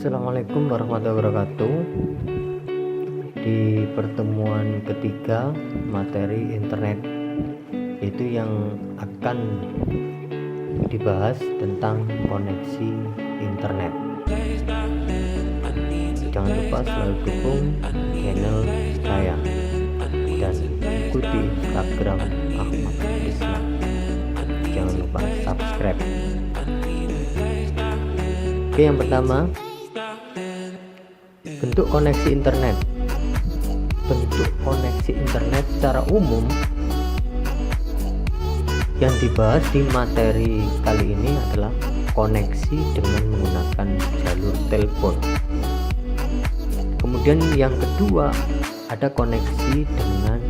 Assalamualaikum warahmatullahi wabarakatuh. Di pertemuan ketiga materi internet, yaitu yang akan dibahas tentang koneksi internet. Jangan lupa selalu dukung channel saya dan ikuti Instagram Ahmad Islam. Jangan lupa subscribe. Oke, yang pertama, bentuk koneksi internet. Bentuk koneksi internet secara umum yang dibahas di materi kali ini adalah koneksi dengan menggunakan jalur telepon. Kemudian yang kedua, ada koneksi dengan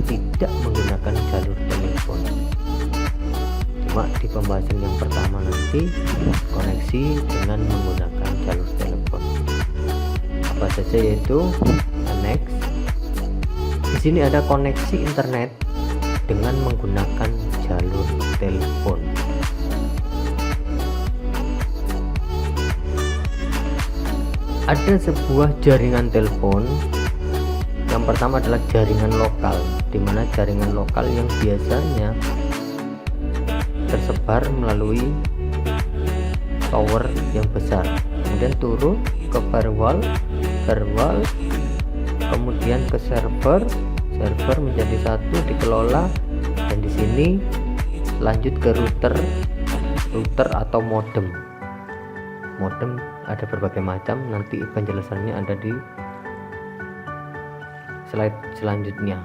tidak menggunakan jalur telepon. Cuma di pembahasan yang pertama nanti koneksi dengan menggunakan jalur telepon apa saja, yaitu next. Di sini ada koneksi internet dengan menggunakan jalur telepon. Ada sebuah jaringan telepon. Yang pertama adalah jaringan lokal, di mana jaringan lokal yang biasanya tersebar melalui tower yang besar, kemudian turun ke firewall, kemudian ke server menjadi satu dikelola, dan di sini lanjut ke router atau modem. Modem ada berbagai macam, nanti penjelasannya ada di slide selanjutnya.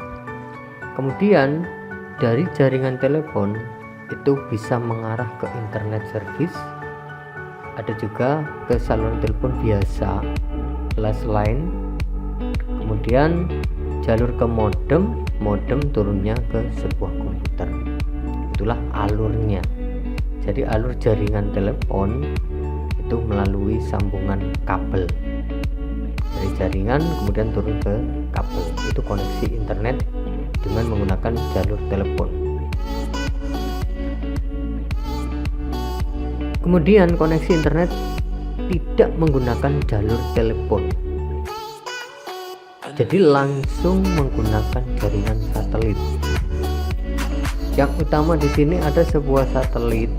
Kemudian dari jaringan telepon itu bisa mengarah ke internet service, ada juga ke saluran telepon biasa, flash line, kemudian jalur ke modem turunnya ke sebuah komputer. Itulah alurnya. Jadi alur jaringan telepon itu melalui sambungan kabel dari jaringan kemudian turun ke kabel. Itu koneksi internet dengan menggunakan jalur telepon. Kemudian koneksi internet tidak menggunakan jalur telepon, jadi langsung menggunakan jaringan satelit. Yang utama di sini ada sebuah satelit,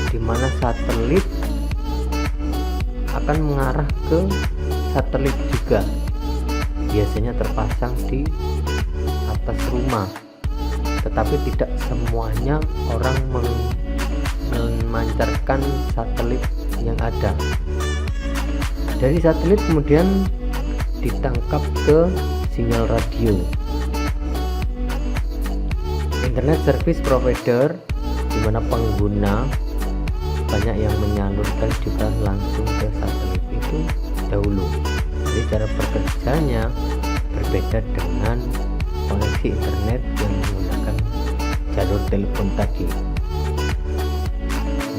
di mana satelit akan mengarah ke satelit juga. Biasanya terpasang di atas rumah, tetapi tidak semuanya orang memancarkan satelit yang ada. Dari satelit kemudian ditangkap ke sinyal radio. Internet service provider, di mana pengguna banyak yang menyalurkan juga langsung ke satelit itu dahulu. Jadi cara bekerjanya berbeda dengan koneksi internet yang menggunakan jalur telepon tadi.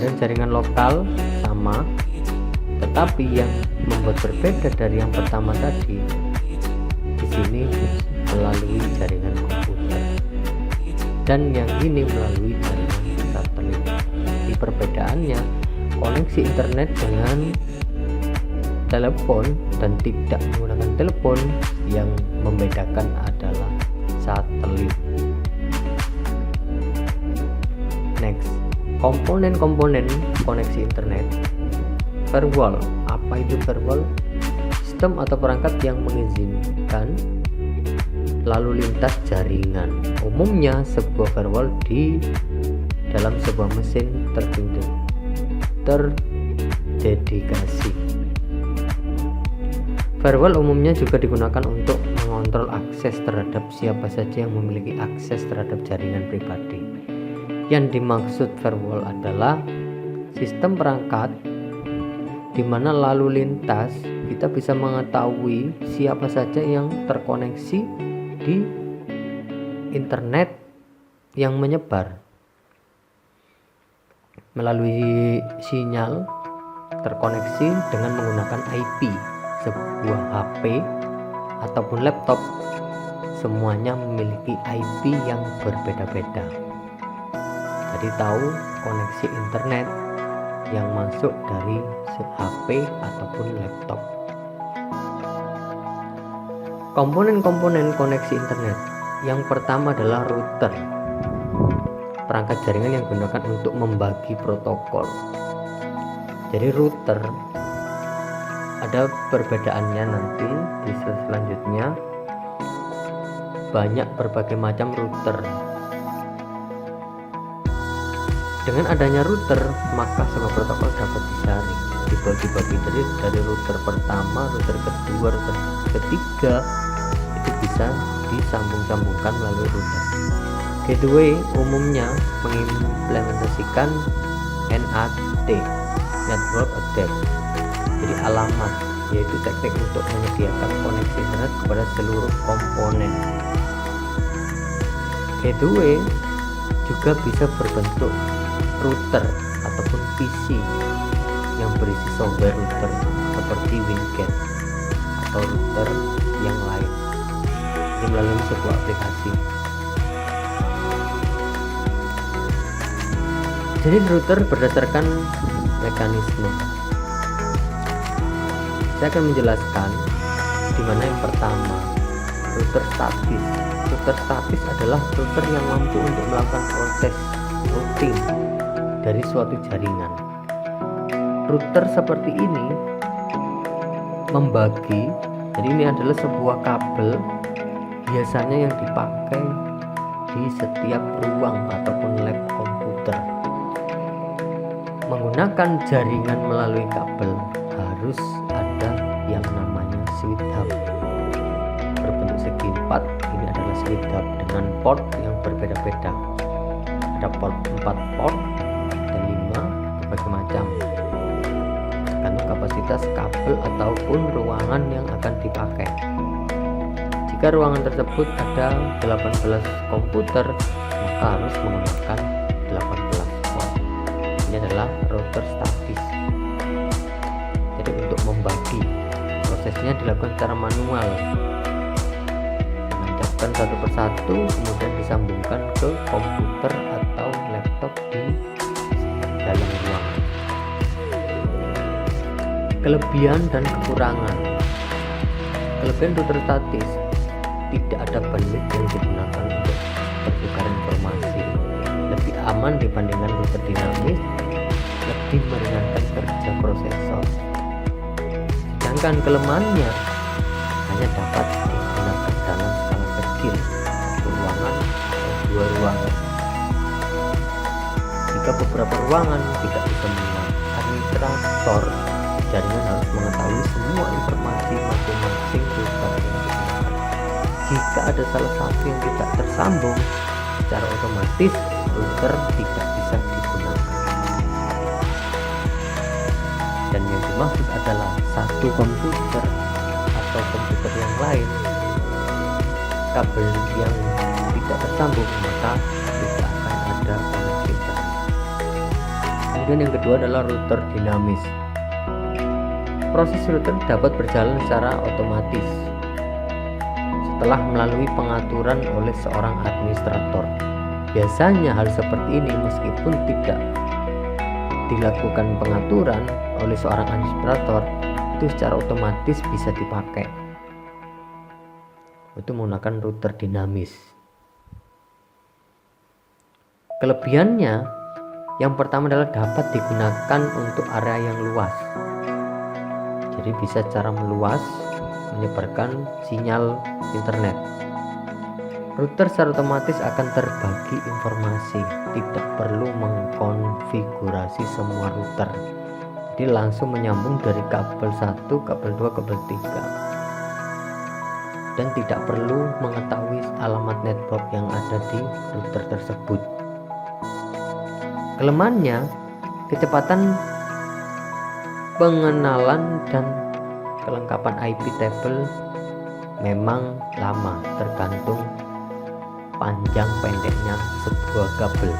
Dan jaringan lokal sama, tetapi yang membuat berbeda dari yang pertama tadi, di sini melalui jaringan komputer dan yang ini melalui jaringan satelit. Di perbedaannya, koneksi internet dengan telepon dan tidak menggunakan telepon, yang membedakan adalah satelit. Next, komponen-komponen koneksi internet. Firewall. Apa itu firewall? Sistem atau perangkat yang mengizinkan lalu lintas jaringan. Umumnya sebuah firewall di dalam sebuah mesin terdedikasi. Firewall umumnya juga digunakan untuk mengontrol akses terhadap siapa saja yang memiliki akses terhadap jaringan pribadi. Yang dimaksud firewall adalah sistem perangkat di mana lalu lintas kita bisa mengetahui siapa saja yang terkoneksi di internet yang menyebar melalui sinyal terkoneksi dengan menggunakan IP. Sebuah HP ataupun laptop semuanya memiliki IP yang berbeda-beda. Jadi tahu koneksi internet yang masuk dari HP ataupun laptop. Komponen-komponen koneksi internet. Yang pertama adalah router, perangkat jaringan yang digunakan untuk membagi protokol. Jadi router ada perbedaannya nanti di selanjutnya. Banyak berbagai macam router. Dengan adanya router, maka semua protokol dapat disaring, dibagi-bagi. Jadi dari router pertama, router kedua, router ketiga itu bisa disambung-sambungkan melalui router. Gateway umumnya mengimplementasikan NAT, Network Address. Jadi alamat, yaitu teknik untuk menyediakan koneksi internet kepada seluruh komponen. Gateway juga bisa berbentuk router ataupun PC yang berisi software router seperti WinGate atau router yang lain. Ini melalui sebuah aplikasi. Jadi router berdasarkan mekanisme. Saya akan menjelaskan di mana yang pertama, router statis. Router statis adalah router yang mampu untuk melakukan proses routing dari suatu jaringan. Router seperti ini membagi, jadi ini adalah sebuah kabel biasanya yang dipakai di setiap ruang ataupun lab komputer. Menggunakan jaringan melalui kabel harus ada yang namanya switch hub berbentuk segi 4. Ini adalah switch hub dengan port yang berbeda-beda. Ada port 4 port dan 5 berbagai macam, tergantung kapasitas kabel ataupun ruangan yang akan dipakai. Jika ruangan tersebut ada 18 komputer, maka harus menggunakan 18 port. Ini adalah router statis. Jadi untuk membagi, prosesnya dilakukan secara manual, menancapkan satu persatu, kemudian disambungkan ke komputer atau laptop di dalam ruangan. Kelebihan dan kekurangan. Kelebihan router statis, tidak ada bandwidth yang digunakan untuk bertukar informasi, lebih aman dibandingkan router dinamis, lebih meringankan kerja prosesor. Sedangkan kelemahannya hanya dapat digunakan dalam skala kecil, satu ruangan atau 2 ruangan. Jika beberapa ruangan tidak bisa memuat, administrator jaringan harus mengetahui semua informasi masing-masing router yang digunakan. Jika ada salah satu yang tidak tersambung, secara otomatis router tidak bisa digunakan. Dan yang dimaksud adalah satu komputer atau komputer yang lain, kabel yang tidak tersambung, maka tidak akan ada koneksi internet. Kemudian yang kedua adalah router dinamis. Proses router dapat berjalan secara otomatis setelah melalui pengaturan oleh seorang administrator. Biasanya hal seperti ini meskipun tidak dilakukan pengaturan oleh seorang administrator, itu secara otomatis bisa dipakai. Itu menggunakan router dinamis. Kelebihannya, yang pertama adalah dapat digunakan untuk area yang luas. Jadi bisa secara meluas menyebarkan sinyal internet. Router secara otomatis akan terbagi informasi, tidak perlu mengkonfigurasi semua router. Jadi langsung menyambung dari kabel 1, kabel 2, kabel 3. Dan tidak perlu mengetahui alamat network yang ada di router tersebut. Kelemahannya, kecepatan pengenalan dan kelengkapan IP table memang lama, tergantung panjang pendeknya sebuah kabel.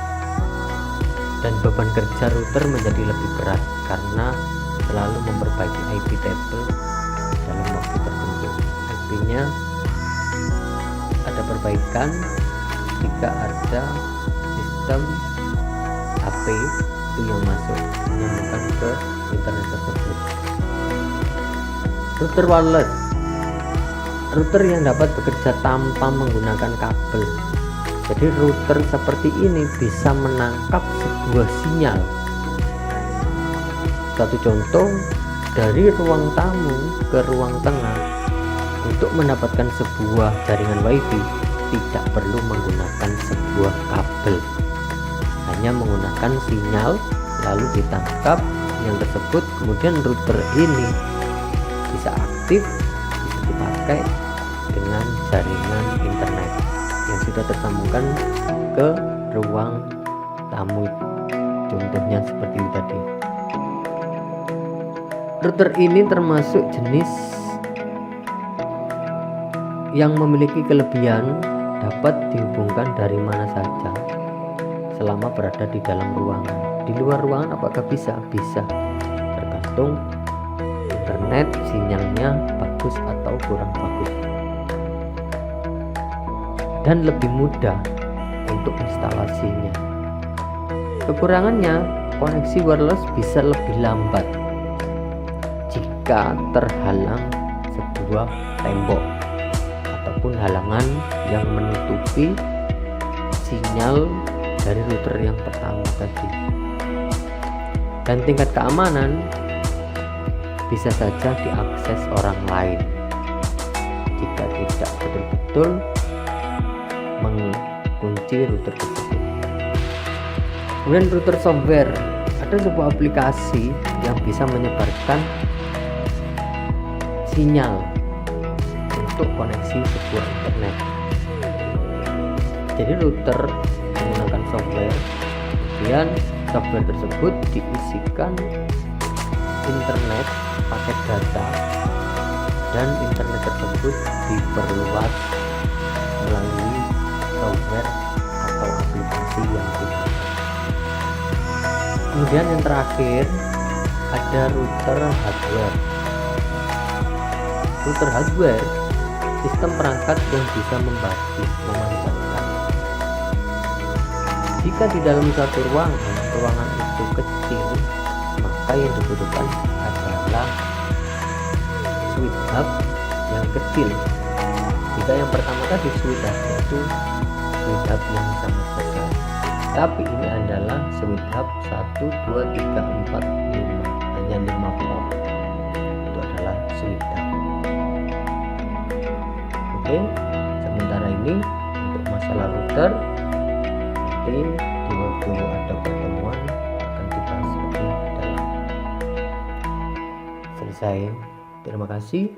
Dan beban kerja router menjadi lebih berat karena selalu memperbaiki IP table dalam waktu tertentu. IP-nya ada perbaikan jika ada sistem HP itu yang masuk menyambungkan ke internet tersebut. Router wireless, router yang dapat bekerja tanpa menggunakan kabel. Jadi router seperti ini bisa menangkap sebuah sinyal. Satu contoh, dari ruang tamu ke ruang tengah untuk mendapatkan sebuah jaringan WiFi tidak perlu menggunakan sebuah kabel, hanya menggunakan sinyal lalu ditangkap sinyal tersebut, kemudian router ini bisa aktif, bisa dipakai dengan jaringan internet yang sudah tersambungkan ke ruang tamu, contohnya seperti itu tadi. Router ini termasuk jenis yang memiliki kelebihan dapat dihubungkan dari mana saja selama berada di dalam ruangan. Di luar ruangan apakah bisa? Bisa, tergantung internet sinyalnya bagus atau kurang bagus, dan lebih mudah untuk instalasinya. Kekurangannya, koneksi wireless bisa lebih lambat jika terhalang sebuah tembok ataupun halangan yang menutupi sinyal dari router yang pertama tadi. Dan tingkat keamanan bisa saja diakses orang lain jika tidak betul-betul mengunci router tersebut. Kemudian router software, ada sebuah aplikasi yang bisa menyebarkan sinyal untuk koneksi sebuah internet. Jadi router menggunakan software, kemudian software tersebut diisikan internet paket data, dan internet tersebut diperluas melalui software atau aplikasi yang digunakan. Kemudian yang terakhir ada router hardware. Router hardware, sistem perangkat yang bisa membagi, memanfaatkan. Jika di dalam satu ruangan itu kecil, maka yang dibutuhkan adalah switch hub yang kecil. Jika yang pertama tadi switch hub itu switch hub yang sangat besar, tapi ini adalah switch hub 1, 2, 3, 4, 5, hanya 5 port. Itu adalah switch hub. Oke, sementara ini untuk masalah router, nanti di waktu ada pertemuan akan dibahas lebih dalam. Selesai. Terima kasih.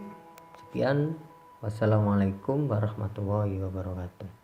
Sekian. Wassalamualaikum warahmatullahi wabarakatuh.